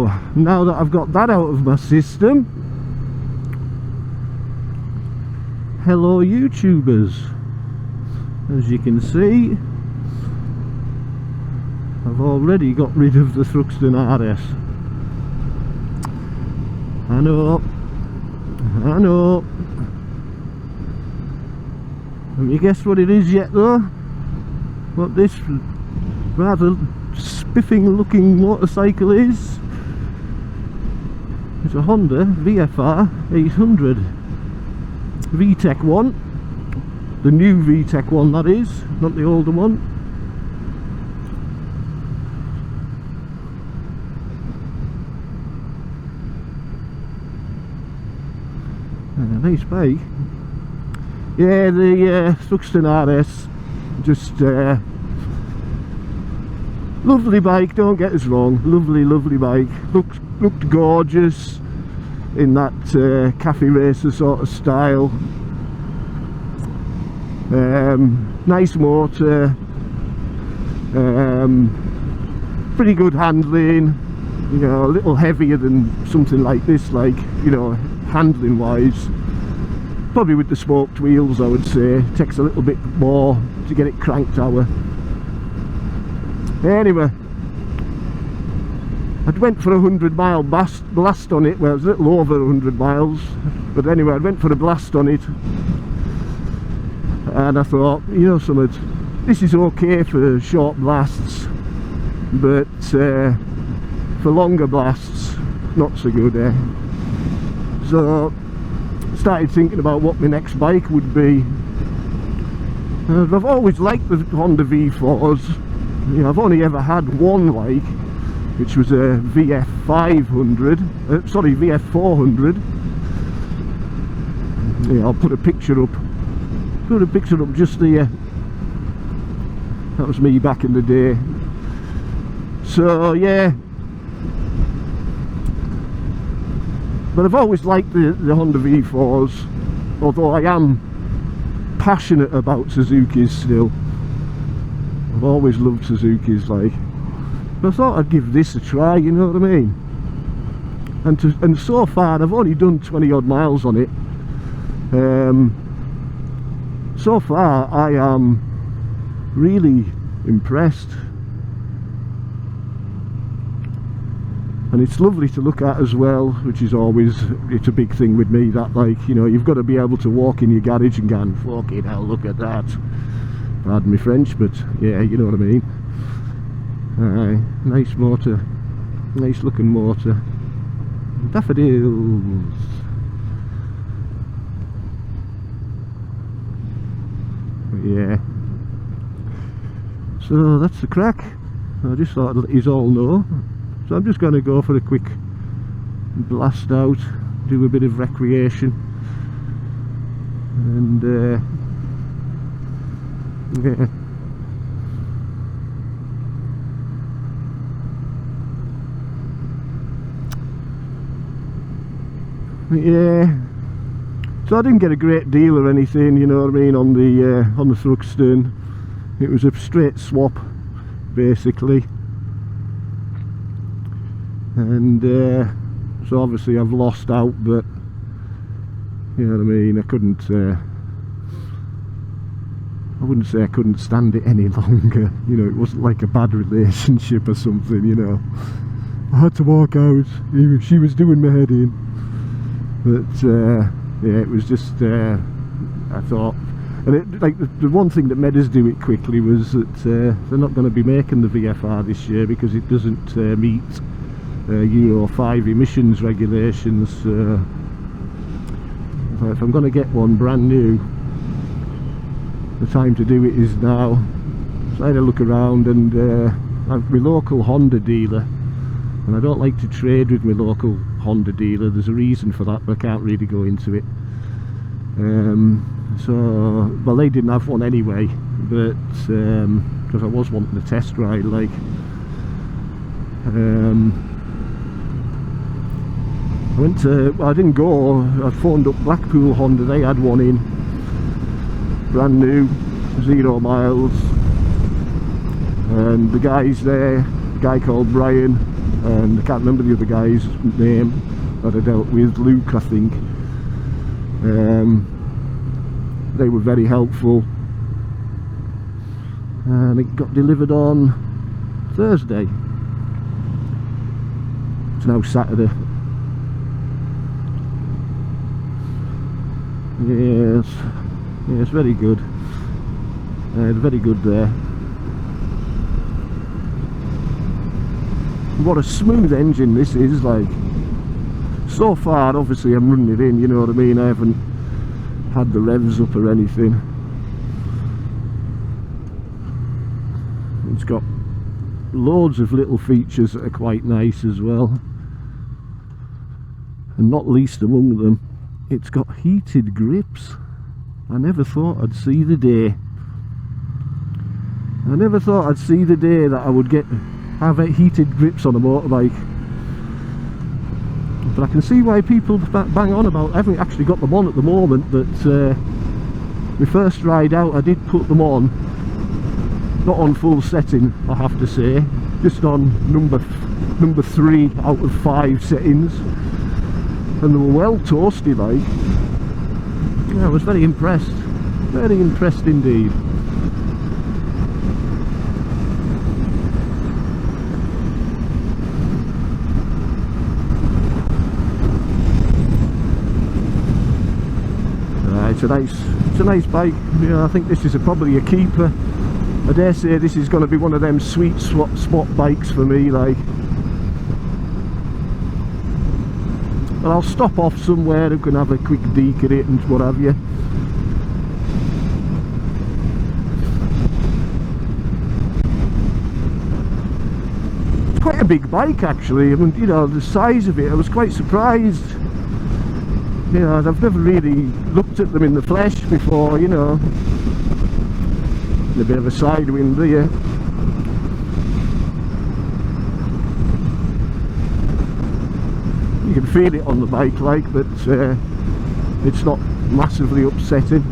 So now that I've got that out of my system, hello YouTubers. As you can see, I've already got rid of the Thruxton RS. I know. Have you guessed what it is yet though? What this rather spiffing looking motorcycle is? It's a Honda VFR800 VTEC one. The new VTEC one, that is, not the older one. Nice bike. Yeah, the Thruxton RS, just lovely bike, don't get us wrong, lovely bike. Looked gorgeous in that cafe racer sort of style. Nice motor, pretty good handling, you know, a little heavier than something like this, like, you know, handling wise. Probably with the smoked wheels, I would say. It takes a little bit more to get it cranked hour. Anyway, I went for a 100-mile blast on it. Well, it was a little over 100 miles, but anyway, I went for a blast on it, and I thought, you know something, this is okay for short blasts, but for longer blasts, not so good, eh? So started thinking about what my next bike would be. I've always liked the Honda V4s. You know, I've only ever had one, like, which was a VF500, sorry, VF400. Yeah, I'll put a picture up. Just there. That was me back in the day. So yeah. But I've always liked the Honda V4s, although I am passionate about Suzuki's still. I've always loved Suzuki's, like. But I thought I'd give this a try, you know what I mean? And so far I've only done 20 odd miles on it. So far I am really impressed. And it's lovely to look at as well, which is always, it's a big thing with me, that, like, you know, you've got to be able to walk in your garage and go, fucking hell, look at that. Pardon me French, but yeah, you know what I mean. Nice motor, nice looking motor. Daffodils. But yeah. So that's the crack. I just thought I'd let you all know. So I'm just going to go for a quick blast out, do a bit of recreation, and yeah. So I didn't get a great deal or anything, you know what I mean, on the Thruxton. It was a straight swap, basically. And so obviously I've lost out, but you know what I mean, I wouldn't say I couldn't stand it any longer, you know, it wasn't like a bad relationship or something, you know. I had to walk out, she was doing my head in, but yeah, it was just, I thought, and like the one thing that made us do it quickly was that they're not going to be making the VFR this year because it doesn't meet Euro 5 emissions regulations. If I'm going to get one brand new, the time to do it is now. So I had a look around, and I'm my local Honda dealer, and I don't like to trade with my local Honda dealer. There's a reason for that, but I can't really go into it. So, well, they didn't have one anyway, but because I was wanting a test ride, like. I went to, well, I didn't go, I phoned up Blackpool Honda, they had one in, brand new, 0 miles, and the guys there, a guy called Brian, and I can't remember the other guy's name that I dealt with, Luke I think. They were very helpful, and it got delivered on Thursday. It's now Saturday. Yes, yes, very good. Very good there. What a smooth engine this is, like. So far, obviously I'm running it in, you know what I mean, I haven't had the revs up or anything. It's got loads of little features that are quite nice as well, and not least among them, it's got heated grips. I never thought I'd see the day. I never thought I'd see the day that I would have heated grips on a motorbike. But I can see why people bang on about. I haven't actually got them on at the moment, but my first ride out I did put them on. Not on full setting, I have to say, just on number 3 out of 5 settings, and they were well toasty, like. Yeah, I was very impressed indeed. It's a nice bike. Yeah, I think this is probably a keeper. I dare say this is going to be one of them sweet spot bikes for me, like. But I'll stop off somewhere who can have a quick deke at it and what have you. It's quite a big bike actually. I mean, you know, the size of it, I was quite surprised. You know, I've never really looked at them in the flesh before, you know. A bit of a side wind there. You can feel it on the bike, like, but it's not massively upsetting.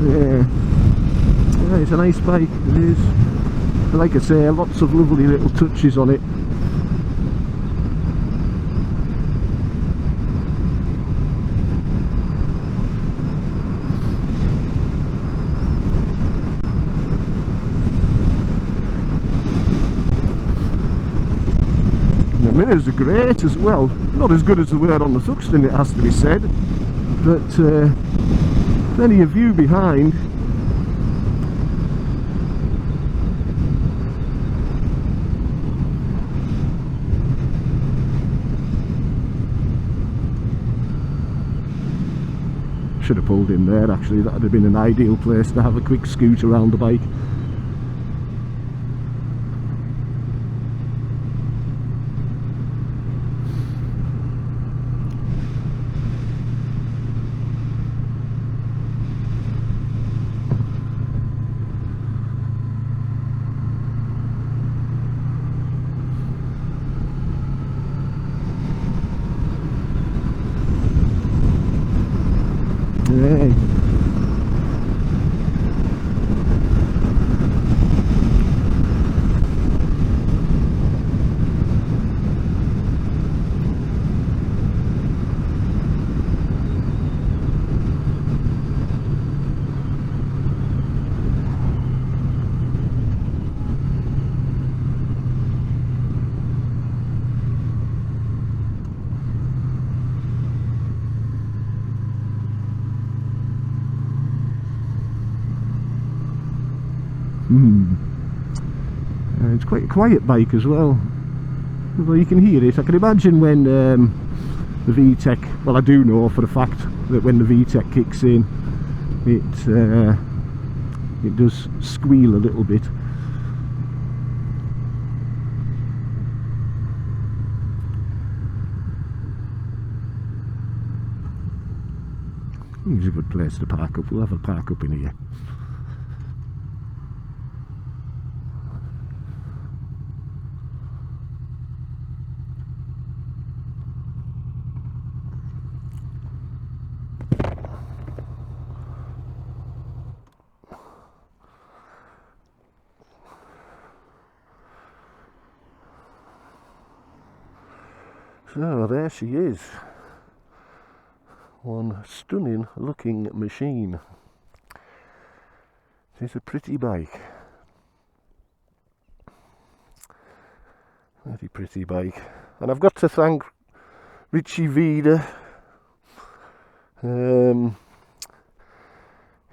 Yeah, it's a nice bike, it is. Like I say, lots of lovely little touches on it. The mirrors are great as well. Not as good as they were on the Thuxton, it has to be said, but plenty of view behind. Should have pulled in there actually, that would have been an ideal place to have a quick scoot around the bike. Hey. It's quite a quiet bike as well. Well, you can hear it. I can imagine when the VTEC, well, I do know for a fact that when the VTEC kicks in, it does squeal a little bit. It's a good place to park up. We'll have a park up in here. So there she is. One stunning looking machine. It's a pretty bike. Very pretty bike. And I've got to thank Richie Vida.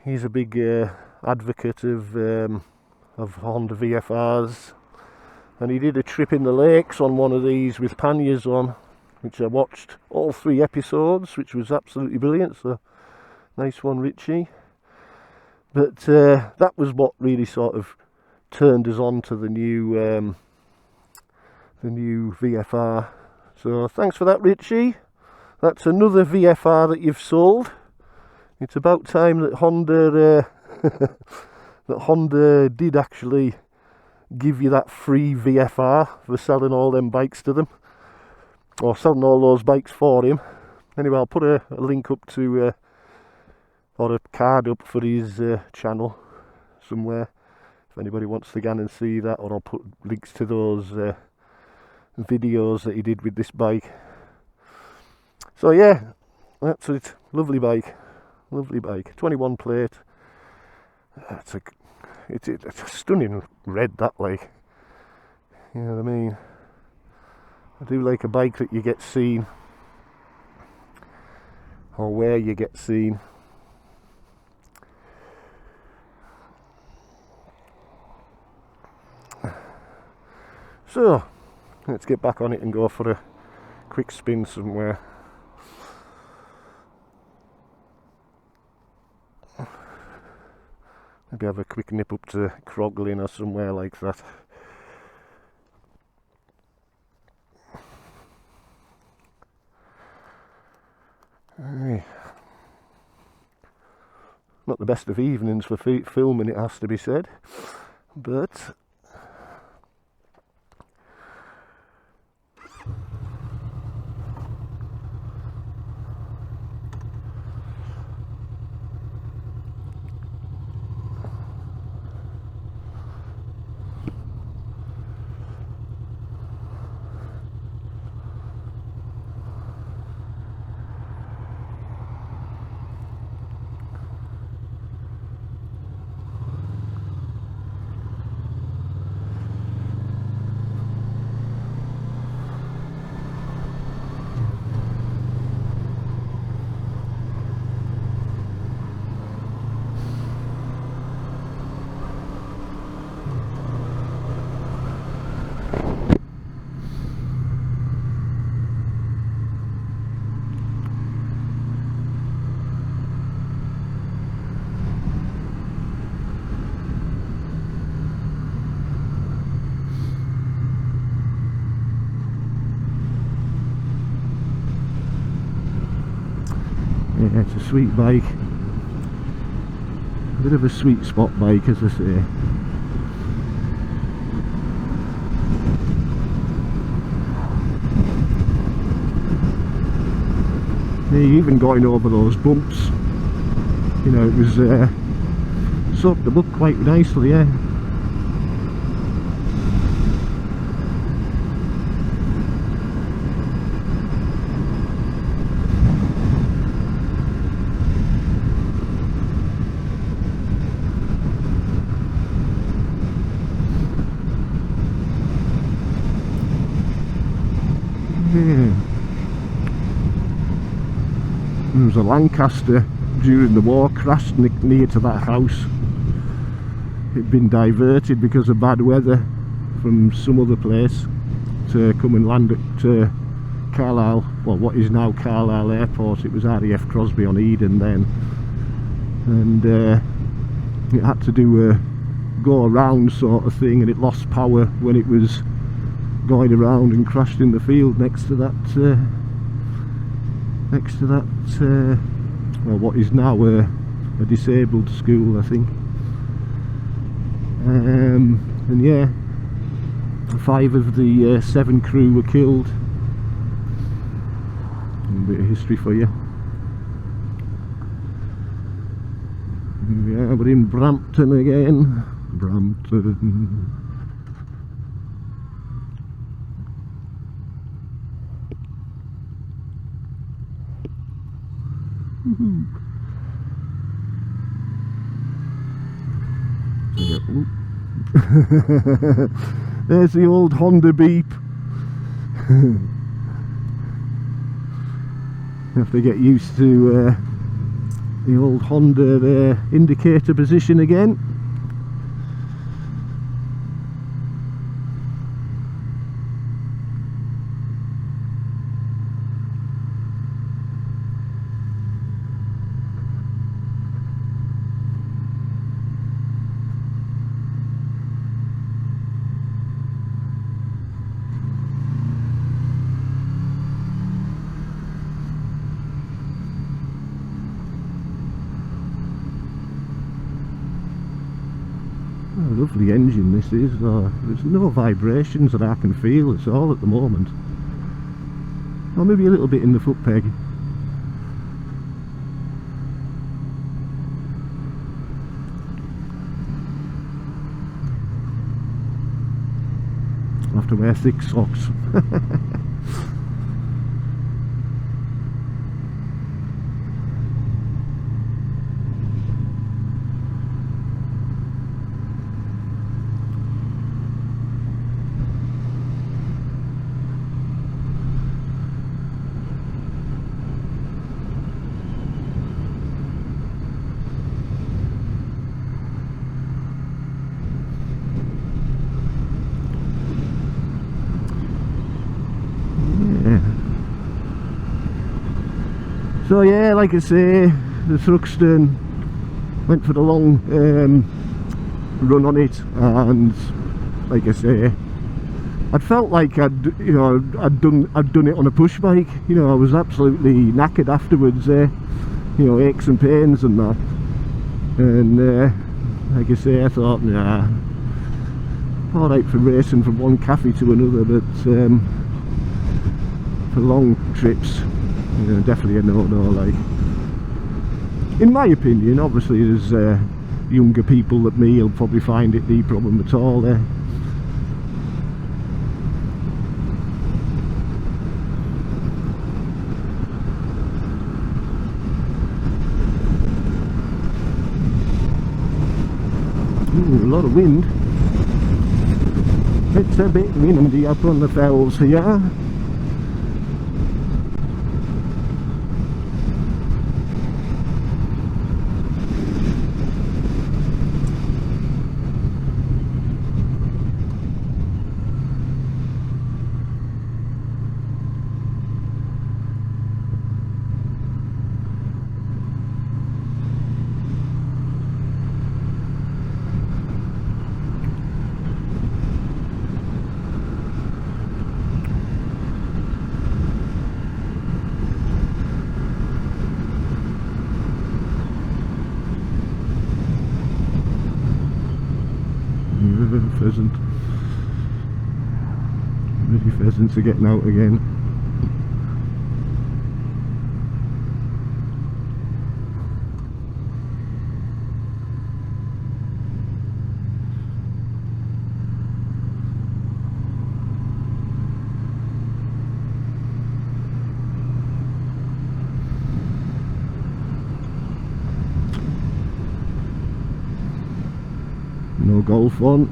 He's a big advocate of Honda VFRs, and he did a trip in the lakes on one of these with panniers on, which I watched all 3 episodes, which was absolutely brilliant. So nice one, Richie. But that was what really sort of turned us on to the new VFR. So thanks for that, Richie. That's another VFR that you've sold. It's about time that Honda Honda did actually give you that free VFR for selling all them bikes to them, or selling all those bikes for him. Anyway, I'll put a link up to or a card up for his channel somewhere if anybody wants to go and see that, or I'll put links to those videos that he did with this bike. So yeah, that's it. Lovely bike, 21 plate. It's a stunning red, that, like, you know what I mean. I do like a bike that you get seen, or where you get seen. So let's get back on it and go for a quick spin somewhere. Maybe have a quick nip up to Croglin or somewhere like that. Aye. Not the best of evenings for filming, it has to be said, but yeah, it's a sweet bike. A bit of a sweet spot bike, as I say. Yeah, even going over those bumps, you know, it was soaked them up quite nicely, yeah. There was a Lancaster during the war, crashed near to that house. It'd been diverted because of bad weather from some other place to come and land at Carlisle, well, what is now Carlisle Airport. It was RAF Crosby on Eden then, and it had to do a go around sort of thing, and it lost power when it was going around and crashed in the field next to that well, what is now a disabled school, I think. And yeah, 5 of the 7 crew were killed. A bit of history for you. Yeah, we're in Brampton again. Brampton. There's the old Honda beep. You have to get used to the old Honda indicator position again. Lovely engine this is, though. There's no vibrations that I can feel at all at the moment, or maybe a little bit in the foot peg. I'll have to wear thick socks. So yeah, like I say, the Thruxton went for the long run on it, and like I say, I'd felt like I'd done it on a push bike. You know, I was absolutely knackered afterwards. You know, aches and pains and that. And like I say, I thought, nah, all right for racing from one cafe to another, but for long trips, you know, definitely a no-no. Like, in my opinion, obviously there's younger people than me who'll probably find it no problem at all. Ooh, a lot of wind. It's a bit windy up on the fells here. Pheasant. Maybe pheasants are getting out again. No golf on.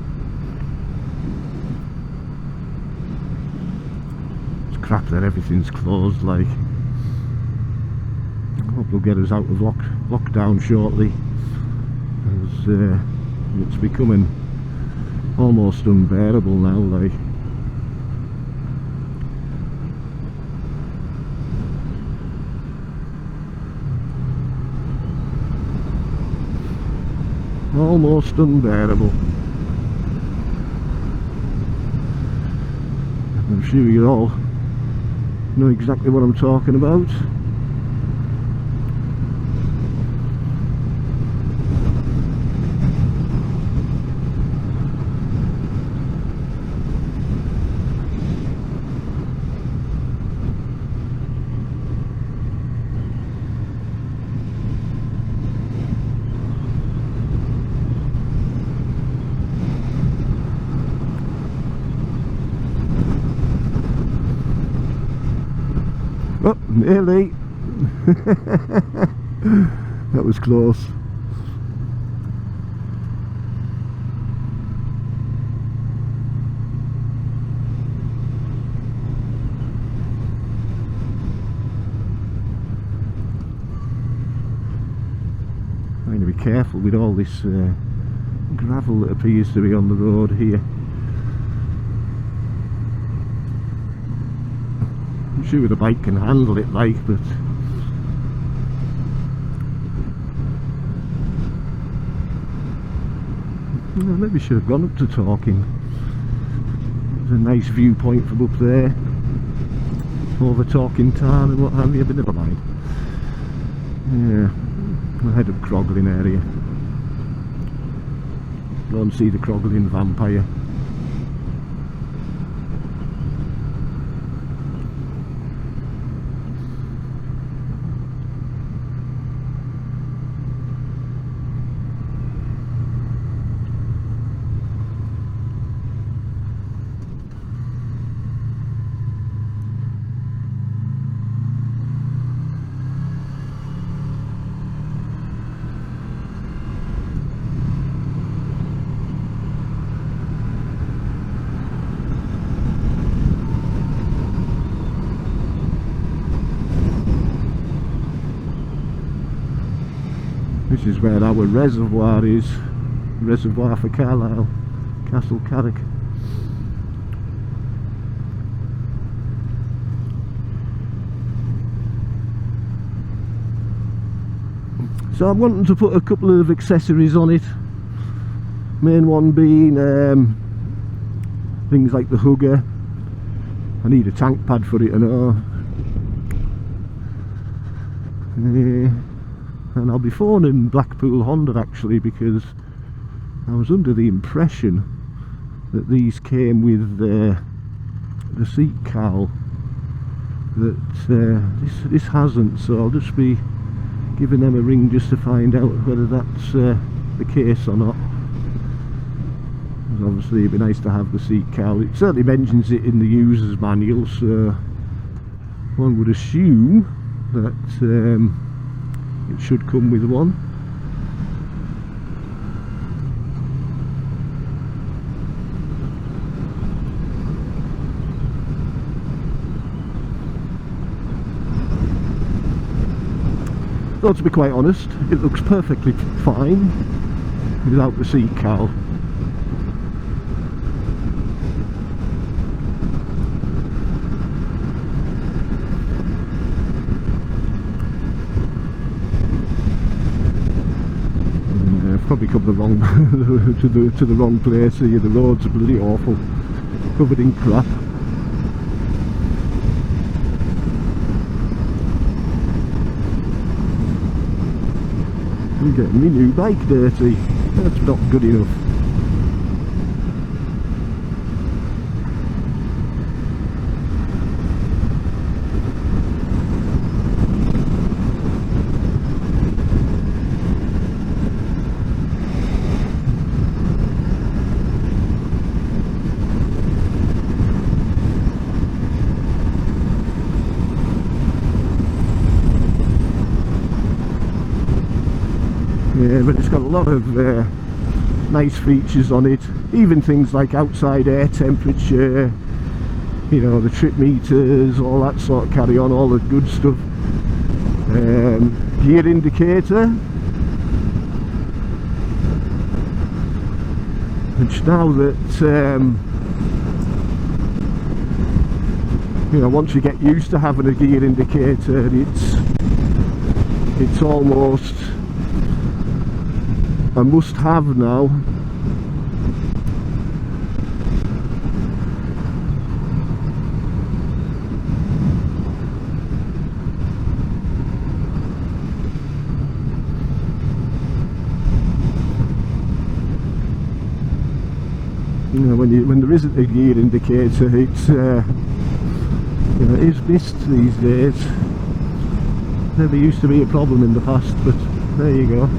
Crap that everything's closed. Like, I hope they'll get us out of lockdown shortly, as it's becoming almost unbearable now. Like, almost unbearable. I'm sure you all know exactly what I'm talking about. Oh, nearly. That was close. Trying to be careful with all this gravel that appears to be on the road here. I'm sure the bike can handle it, like, but maybe should have gone up to Talking. There's a nice viewpoint from up there over Talking Town and what have you, but never mind. Yeah, we'll head up Croglin area. Go and see the Croglin vampire. This is where our reservoir is, reservoir for Carlisle, Castle Carrick. So I'm wanting to put a couple of accessories on it, main one being things like the hugger. I need a tank pad for it, I know. And I'll be phoning Blackpool Honda actually, because I was under the impression that these came with the seat cowl, that this hasn't, so I'll just be giving them a ring just to find out whether that's the case or not. Because obviously it'd be nice to have the seat cowl. It certainly mentions it in the user's manual, so one would assume that it should come with one. Though to be quite honest, it looks perfectly fine without the seat cowl. Probably come the wrong to the wrong place here. The roads are bloody awful, covered in crap. I'm getting my new bike dirty. That's not good enough. Yeah, but it's got a lot of nice features on it, even things like outside air temperature, you know, the trip meters, all that sort of carry on, all the good stuff. Gear indicator, which now that you know, once you get used to having a gear indicator, it's almost a must-have now. You know, when there isn't a gear indicator, it's you know, it is missed these days. Never used to be a problem in the past, but there you go.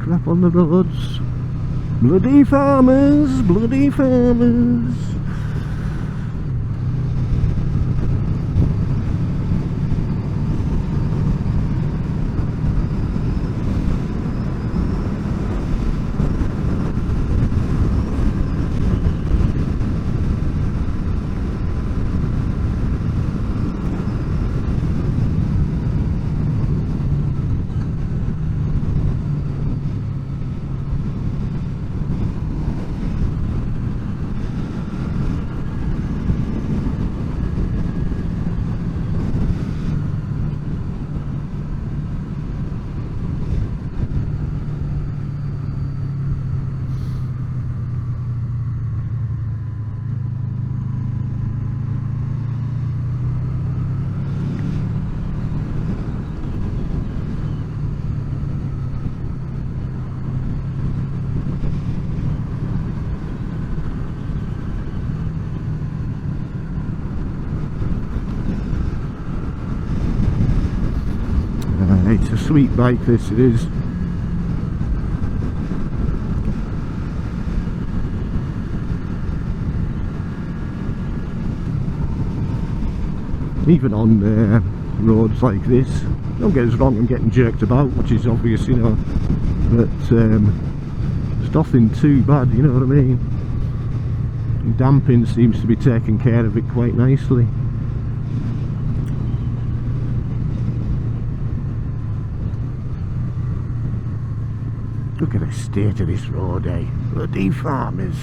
crap on the roads. Bloody farmers, bloody farmers. It's a sweet bike, this it is. Even on roads like this, don't get us wrong, I'm getting jerked about, which is obvious, you know, but there's nothing too bad, you know what I mean. And damping seems to be taking care of it quite nicely. Look at the state of this road, eh? Bloody farmers.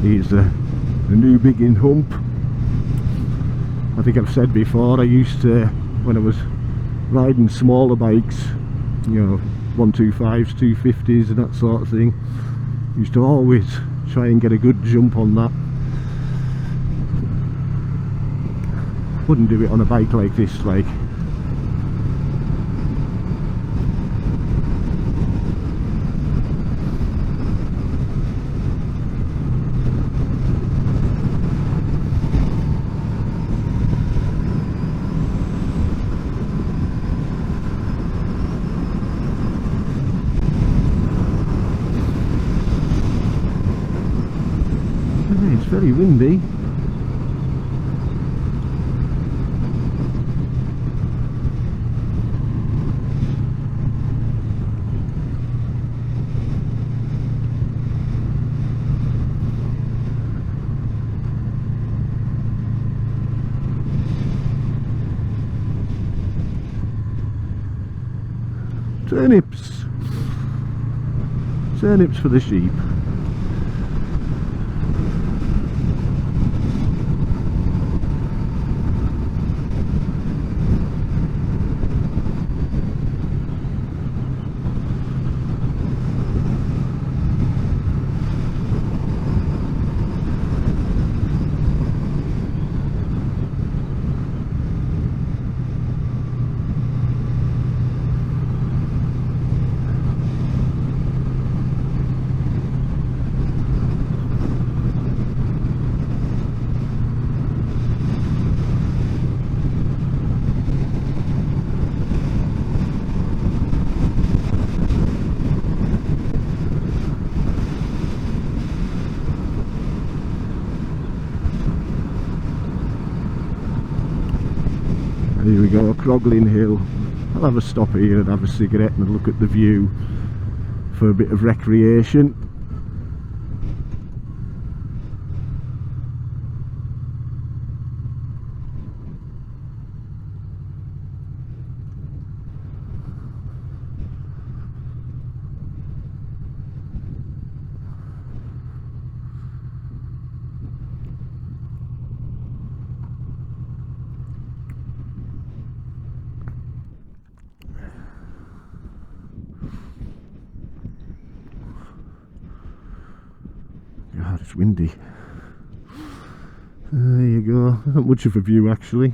Here's the new biggin hump. I think I've said before, I used to, when I was riding smaller bikes, you know, 125s, 250s and that sort of thing, used to always try and get a good jump on that. Wouldn't do it on a bike like this, like. It's very windy. Turnips. Turnips for the sheep. Here we go, Croglin Hill. I'll have a stop here and have a cigarette and look at the view for a bit of recreation. it's windy. There you go. Not much of a view actually.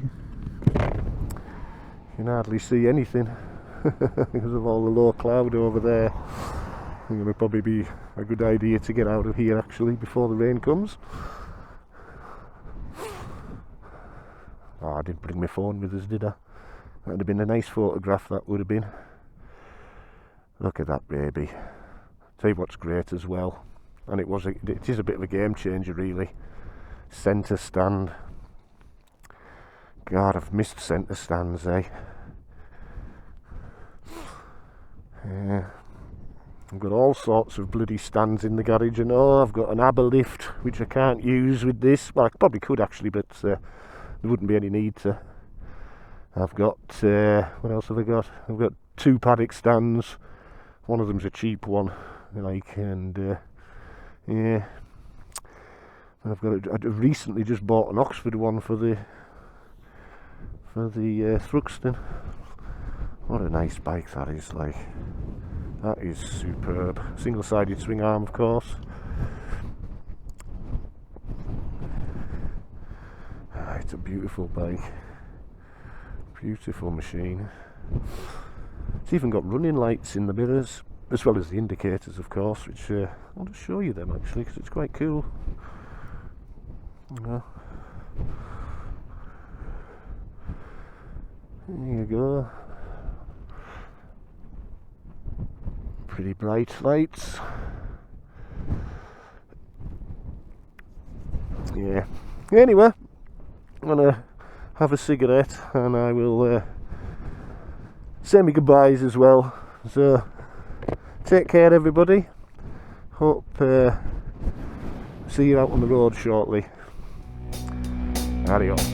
You can hardly see anything because of all the low cloud over there. I think it would probably be a good idea to get out of here actually before the rain comes. Oh, I didn't bring my phone with us, did I? That would have been a nice photograph, that would have been. Look at that baby. Tell you what's great as well, and it is a bit of a game changer really. Centre stand. God, I've missed centre stands, eh? Yeah. I've got all sorts of bloody stands in the garage, and I've got an ABBA lift which I can't use with this. Well, I probably could actually, but there wouldn't be any need to. I've got what else have I got? I've got 2 paddock stands. One of them's a cheap one, like, and yeah. I've recently just bought an Oxford one for the Thruxton. What a nice bike that is, like. That is superb. Single-sided swing arm, of course. It's a beautiful bike. Beautiful machine. It's even got running lights in the mirrors, as well as the indicators, of course, which I'll just show you them actually, because it's quite cool. There you go. Pretty bright lights. Yeah. Anyway, I'm gonna have a cigarette and I will say my goodbyes as well. So take care everybody. Hope see you out on the road shortly. Adios.